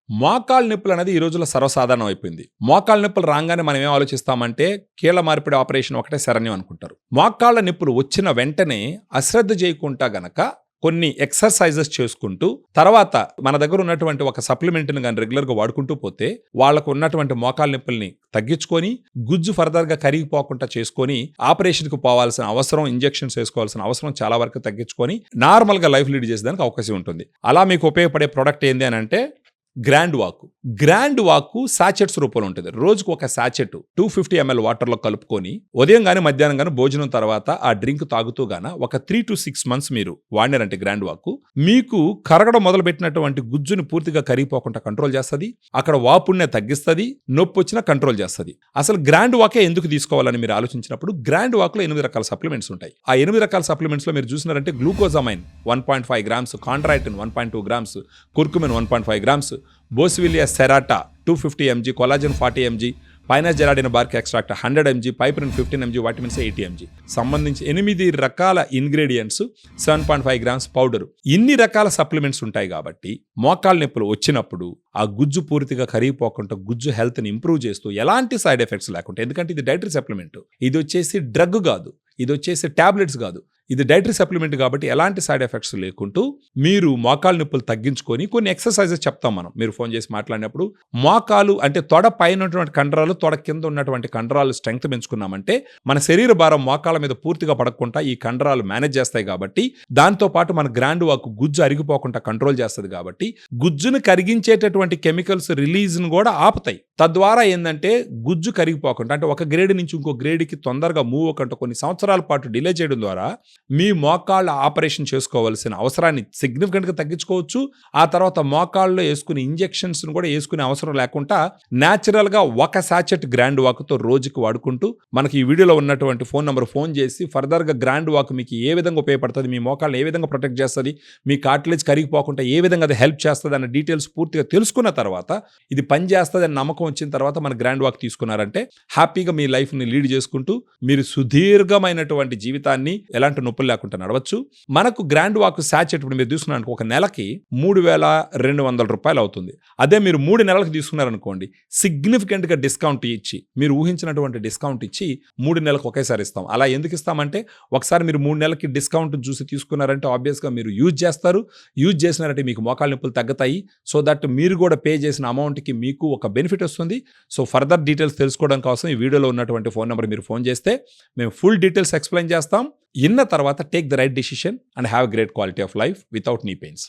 మోకాళ్ళ నొప్పులు అనేది ఈ రోజుల్లో సర్వసాధారణం అయిపోయింది. మోకాళ్ళ నొప్పులు రాగానే మనం ఏం ఆలోచిస్తామంటే కీళ్ళ మార్పిడి ఆపరేషన్ ఒకటే శరణ్యం అనుకుంటారు. మోకాళ్ళ నొప్పులు వచ్చిన వెంటనే అశ్రద్ధ చేయకుండా గనక కొన్ని ఎక్సర్సైజెస్ చేసుకుంటూ తర్వాత మన దగ్గర ఉన్నటువంటి ఒక సప్లిమెంట్ని కానీ రెగ్యులర్గా వాడుకుంటూ పోతే వాళ్ళకు ఉన్నటువంటి మోకాళ్ళ నొప్పుల్ని తగ్గించుకొని గుజ్జు ఫర్దర్గా కరిగిపోకుండా చేసుకొని ఆపరేషన్కి పోవాల్సిన అవసరం, ఇంజెక్షన్స్ వేసుకోవాల్సిన అవసరం చాలా వరకు తగ్గించుకొని నార్మల్గా లైఫ్ లీడ్ చేసేదానికి అవకాశం ఉంటుంది. అలా మీకు ఉపయోగపడే ప్రోడక్ట్ ఏంది అని అంటే గ్రాండ్ వాకు సాచెట్స్ రూపంలో ఉంటుంది. రోజుకు ఒక సాచెట్ 250 ml వాటర్లో కలుపుకొని ఉదయం కానీ మధ్యాహ్నం కానీ భోజనం తర్వాత ఆ డ్రింక్ తాగుతూ గాన ఒక 3 to 6 months మీరు వాడినారంటే గ్రాండ్ వాక్ మీకు కరగడం మొదలుపెట్టినటువంటి గుజ్జుని పూర్తిగా కరిగిపోకుండా కంట్రోల్ చేస్తుంది. అక్కడ వాపుణ్ణే తగ్గిస్తుంది, నొప్పి వచ్చినా కంట్రోల్ చేస్తుంది. అసలు గ్రాండ్ వాకే ఎందుకు తీసుకోవాలని మీరు ఆలోచించినప్పుడు గ్రాండ్ వాక్లో 8 రకాల సప్లిమెంట్స్ ఉంటాయి. ఆ 8 రకాల సప్లిమెంట్స్లో మీరు చూసినారంటే glucosamine 1.5 grams, chondroitin 1.2 grams, curcumin 1.5 grams, boswellia serrata 250 mg, collagen 40 mg, pinus జెరాడిన్ bark extract 100 mg, piperine 15 mg, vitamins 80 mg సంబంధించి 8 రకాల ఇంగ్రీడియంట్స్, 7.5 grams పౌడర్, ఇన్ని రకాల సప్లిమెంట్స్ ఉంటాయి. కాబట్టి మోకాళ్ళ నొప్పులు వచ్చినప్పుడు ఆ గుజ్జు పూర్తిగా కరిగిపోకుండా గుజ్జు హెల్త్ని ఇంప్రూవ్ చేస్తూ ఎలాంటి సైడ్ ఎఫెక్ట్స్ లేకుండా, ఎందుకంటే ఇది డైటరీ సప్లిమెంట్, ఇది వచ్చేసి డ్రగ్ కాదు, ఇది వచ్చేసి టాబ్లెట్స్ కాదు, ఇది డైటరీ సప్లిమెంట్ కాబట్టి ఎలాంటి సైడ్ ఎఫెక్ట్స్ లేకుంటూ మీరు మోకాళ్ళ నొప్పులు తగ్గించుకొని కొన్ని ఎక్సర్సైజెస్ చెప్తాం మనం మీరు ఫోన్ చేసి మాట్లాడినప్పుడు. మోకాలు అంటే తొడ పైన ఉన్నటువంటి కండరాలు, తొడ కింద ఉన్నటువంటి కండరాలు స్ట్రెంగ్త్ పెంచుకున్నామంటే మన శరీర భారం మోకాళ్ళ మీద పూర్తిగా పడకుండా ఈ కండరాలు మేనేజ్ చేస్తాయి. కాబట్టి దాంతోపాటు మన గ్రాండ్ వాక్ గుజ్జు అరిగిపోకుండా కంట్రోల్ చేస్తుంది. కాబట్టి గుజ్జును కరిగించేటటువంటి కెమికల్స్ రిలీజ్ను కూడా ఆపుతాయి. తద్వారా ఏంటంటే గుజ్జు కరిగిపోకుండా, అంటే ఒక గ్రేడ్ నుంచి ఇంకో గ్రేడ్కి తొందరగా మూవ్ అవ్వకుండా కొన్ని సంవత్సరాల పాటు డిలే చేయడం ద్వారా మీ మోకాళ్ళ ఆపరేషన్ చేసుకోవాల్సిన అవసరాన్ని సిగ్నిఫికెంట్గా తగ్గించుకోవచ్చు. ఆ తర్వాత మోకాళ్ళలో వేసుకునే ఇంజెక్షన్స్ను కూడా వేసుకునే అవసరం లేకుండా న్యాచురల్గా ఒక సాచెట్ గ్రాండ్ వాక్తో రోజుకి వాడుకుంటూ మనకి ఈ వీడియోలో ఉన్నటువంటి ఫోన్ నెంబర్ ఫోన్ చేసి ఫర్దర్గా గ్రాండ్ వాక్ మీకు ఏ విధంగా ఉపయోగపడుతుంది, మీ మోకాళ్ళని ఏ విధంగా ప్రొటెక్ట్ చేస్తుంది, మీ కార్టిలేజ్ కరిగిపోకుండా ఏ విధంగా అది హెల్ప్ చేస్తుంది అన్న డీటెయిల్స్ పూర్తిగా తెలుసుకున్న తర్వాత, ఇది పని చేస్తుంది అని నమ్మకం వచ్చిన తర్వాత మన గ్రాండ్ వాక్ తీసుకున్నారంటే హ్యాపీగా మీ లైఫ్ని లీడ్ చేసుకుంటూ మీరు సుదీర్ఘమైనటువంటి జీవితాన్ని ఎలాంటి నొప్పులు లేకుండా నడవచ్చు. మనకు గ్రాండ్ వాక్ సాచెట్ ఇప్పుడు మీరు తీసుకున్నారనుకో ఒక నెలకి 3,200 రూపాయలు అవుతుంది. అదే మీరు 3 నెలలకు తీసుకున్నారనుకోండి సిగ్నిఫికెంట్గా డిస్కౌంట్ ఇచ్చి, మీరు ఊహించినటువంటి డిస్కౌంట్ ఇచ్చి 3 నెలలకు ఒకేసారి ఇస్తాం. అలా ఎందుకు ఇస్తామంటే ఒకసారి మీరు 3 నెలలకి డిస్కౌంట్ చూసి తీసుకున్నారంటే ఆబ్వియస్గా మీరు యూజ్ చేస్తారు. యూజ్ చేసినారంటే మీకు మోకాళ్ళ నొప్పులు తగ్గుతాయి. సో దట్ మీరు కూడా పే చేసిన అమౌంట్కి మీకు ఒక బెనిఫిట్ వస్తుంది. సో ఫర్దర్ డీటెయిల్స్ తెలుసుకోవడం కోసం ఈ వీడియోలో ఉన్నటువంటి ఫోన్ నెంబర్ మీరు ఫోన్ చేస్తే మేము ఫుల్ డీటెయిల్స్ ఎక్స్ప్లెయిన్ చేస్తాం. ఇన్న తర్వాత take the right decision and have great quality of life without నీ పెయిన్స్.